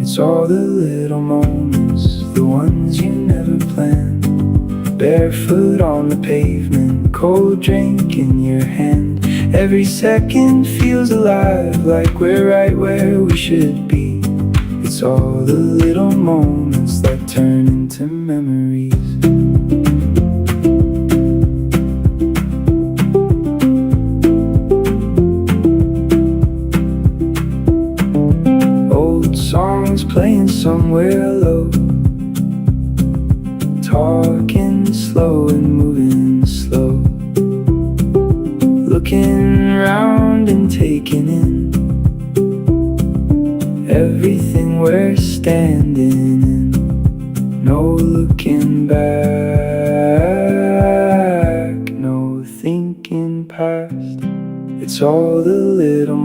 It's all the little moments, the ones you never planned. Barefoot on the pavement, cold drink in your hand. Every second feels alive, like we're right where we should be. It's all the little moments that turn into memories. Old songs playing somewhere low, talking slow and moving slow, looking around and taking in everything we're standing in. No looking back, no thinking past. It's all the little moments.